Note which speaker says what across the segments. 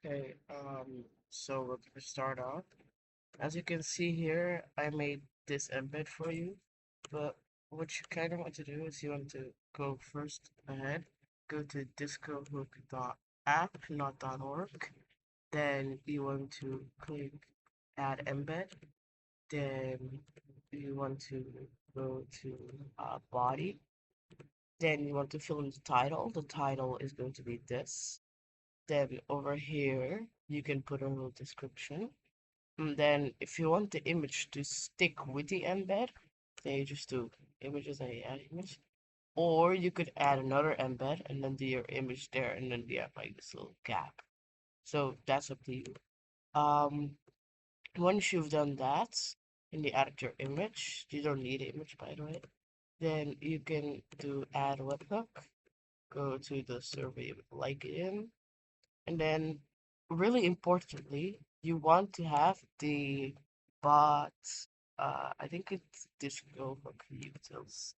Speaker 1: Okay, so we're gonna start off. As you can see here, I made this embed for you, but what you kind of want to do is you want to go first ahead, go to discohook.app, not .org. Then you want to click add embed. Then you want to go to body. Then you want to fill in the title. The title is going to be this. Then over here, you can put a little description. And then if you want the image to stick with the embed, then you just do images and you add image. Or you could add another embed and then do your image there and then you have like this little gap. So that's up to you. Um, Once you've done that and you added your image, you don't need an image by the way, then you can do add webhook, go to the server you would like it in, and then, really importantly, you want to have the bot. I think it's Disco Utils.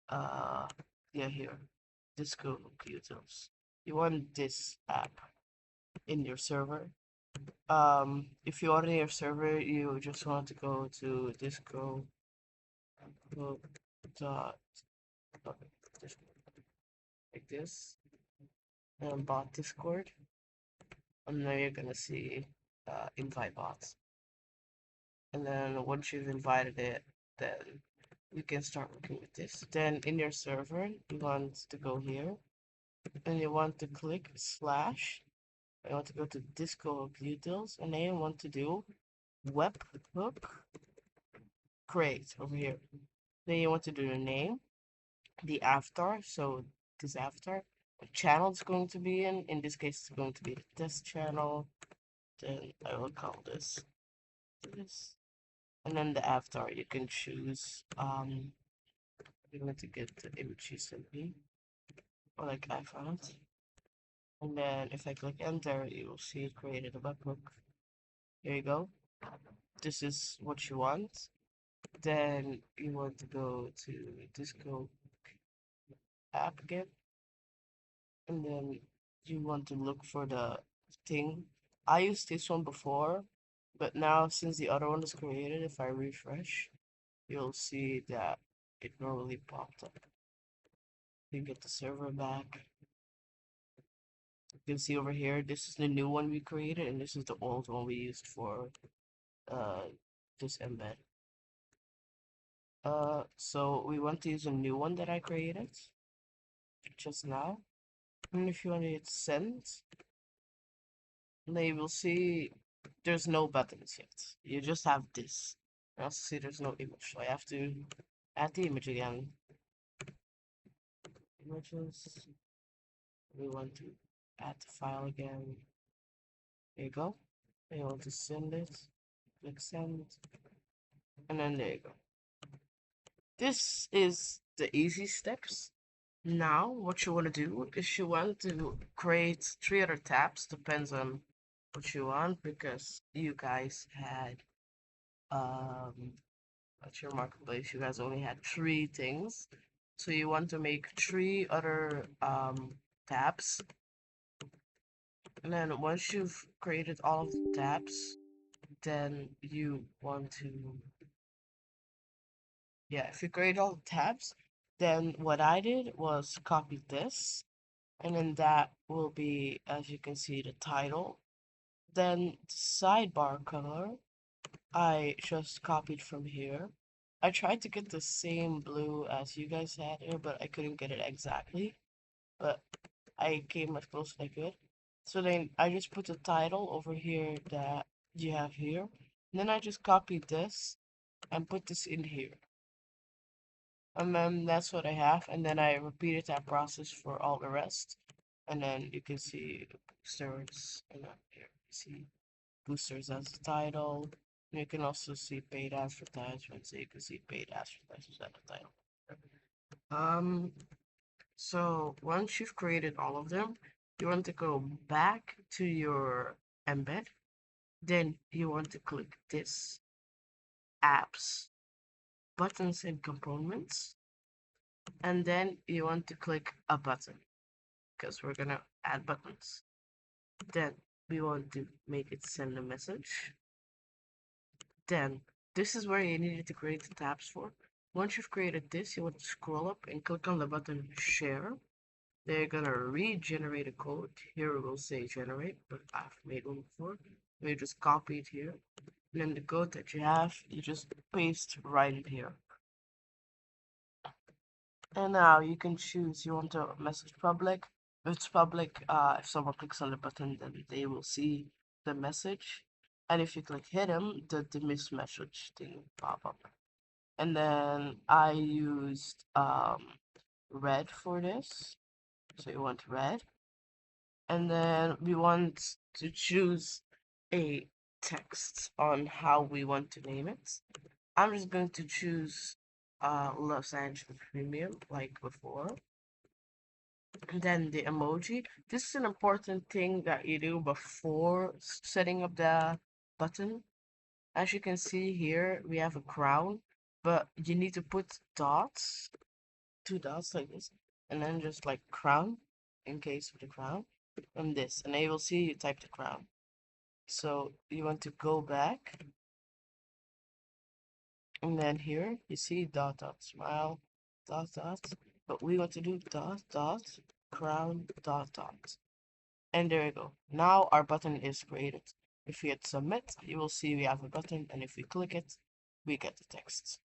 Speaker 1: Uh, yeah, here, Disco Utils. You want this app in your server. If you are in your server, you just want to go to Disco dot like this and bot Discord, and then you're gonna see invite bots. And then once you've invited it, then you can start working with this. Then in your server, you want to go here and you want to click slash. You want to go to Disco Utils and then you want to do webhook create over here. Then you want to do the name, the avatar. So this avatar, what channel it's going to be in. In this case, it's going to be the test channel. Then I will call this. And then the avatar, you can choose I'm going to get the image you sent me, or like I found. And then if I click enter, you will see it created a webhook. Here you go. This is what you want. Then you want to go to Disco app again, and then you want to look for the thing. I used this one before, but now since the other one is created, if I refresh, you'll see that it normally popped up. You get the server back. You can see over here, this is the new one we created, and this is the old one we used for uh, this embed. So we want to use a new one that I created just now. And if you want to hit send, then you will see there's no buttons yet. You just have this. You also see there's no image, so I have to add the image again. Images. We want to add the file again. There you go. And you want to send it. Click send. And then there you go. This is the easy steps. Now, what you want to do is you want to create 3 other tabs, depends on what you want, because you guys had, at your marketplace, you guys only had 3 things. So you want to make 3 other tabs. And then once you've created all of the tabs, then you want to, yeah, if you create all the tabs, then what I did was copy this. And then that will be, as you can see, the title. Then the sidebar color, I just copied from here. I tried to get the same blue as you guys had here, but I couldn't get it exactly. But I came as close as I could. So then I just put the title over here that you have here. And then I just copied this and put this in here. And then that's what I have. And then I repeated that process for all the rest. And then you can see boosters. And then here you see boosters as the title. And you can also see paid advertisements. So you can see paid advertisements at the title. So once you've created all of them, you want to go back to your embed. Then you want to click this apps, buttons and components. And then you want to click a button because we're gonna add buttons. Then we want to make it send a message. Then this is where you needed to create the tabs for. Once you've created this, you want to scroll up and click on the button share. They're gonna regenerate a code. Here it will say generate, but I've made one before. You just copy it here. And then the code that you have, you just paste right in here. And now you can choose you want to message public. If it's public, if someone clicks on the button, then they will see the message. And if you click hidden, the miss message thing will pop up. And then I used red for this. So you want red. And then we want to choose a text on how we want to name it. I'm just going to choose Los Angeles Premium like before. And then the emoji. This is an important thing that you do before setting up the button. As you can see here, we have a crown, but you need to put dots, two dots like this, and then just like crown, in case of the crown, and this, and then you will see you type the crown. So you want to go back, and then here you see dot dot smile, dot dot, but we want to do dot dot crown dot dot. And there you go. Now our button is created. If we hit submit, you will see we have a button, and if we click it, we get the text.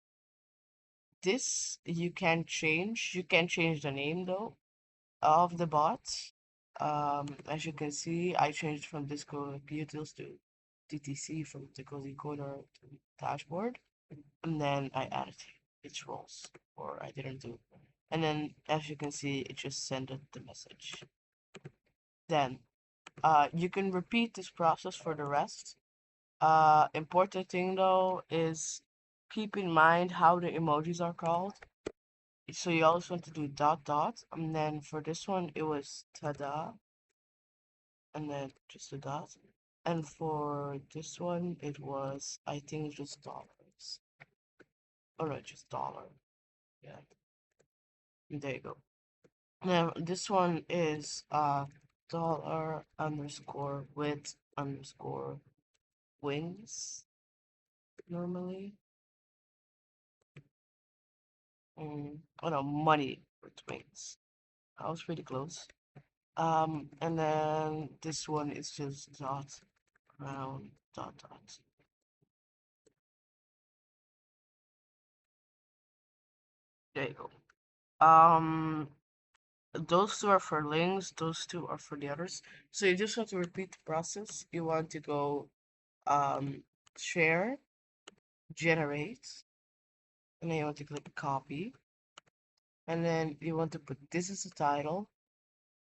Speaker 1: This you can change. You can change the name though of the bot. As you can see, I changed from Disco Utils to DTC, from the Cozy Corner to dashboard, and then I added its roles, or I didn't do. And then as you can see, it just sent it the message. Then you can repeat this process for the rest. Important thing though is keep in mind how the emojis are called. So you always want to do dot dot, and then for this one it was tada, and then just a dot. And for this one it was, I think, just dollars. Or no, just dollar. Yeah. There you go. Now this one is dollar underscore with underscore wings normally. Oh no, money with wings. I was pretty close. And then this one is just dot crown dot dot. There you go. Those two are for links, those two are for the others. So you just have to repeat the process. You want to go um share, generate, and then you want to click copy. And then you want to put this as the title,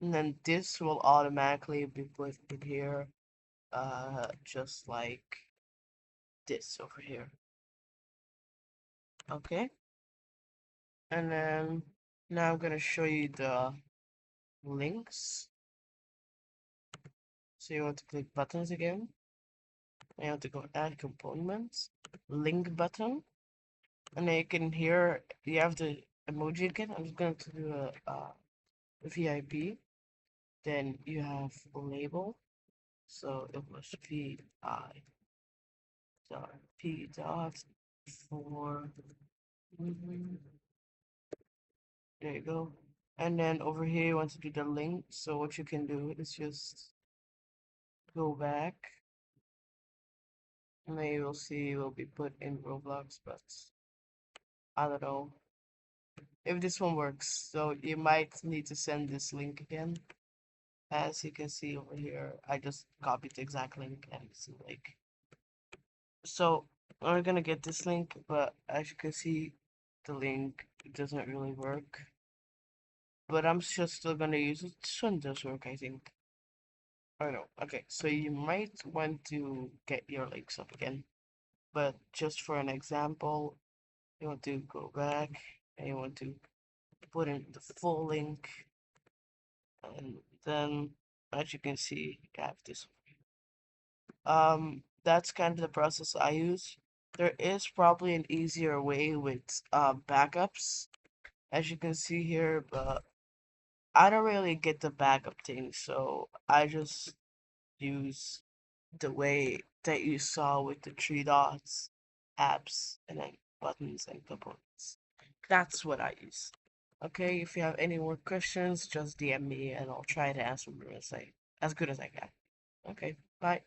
Speaker 1: and then this will automatically be put in here, just like this over here. Okay? And then now I'm gonna show you the links. So you want to click buttons again. And you want to go add components, link button, and then you can hear you have the emoji again. I'm just going to do a VIP. Then you have a label. So it was P dot for there you go. And then over here you want to do the link. So what you can do is just go back, and then you will see it will be put in Roblox, but I don't know if this one works. So you might need to send this link again. As you can see over here, I just copied the exact link and see like. So we're gonna get this link, but as you can see, the link doesn't really work. But I'm just still gonna use it. This one does work, I think. Oh no, okay, so you might want to get your links up again. But just for an example, you want to go back and you want to put in the full link, and then as you can see, you have this. That's kind of the process I use. There is probably an easier way with backups, as you can see here, but I don't really get the backup thing, so I just use the way that you saw with the three dots, apps, and then buttons and components. That's what I use. Okay, if you have any more questions, just DM me and I'll try to answer them as good as I can. Okay, bye.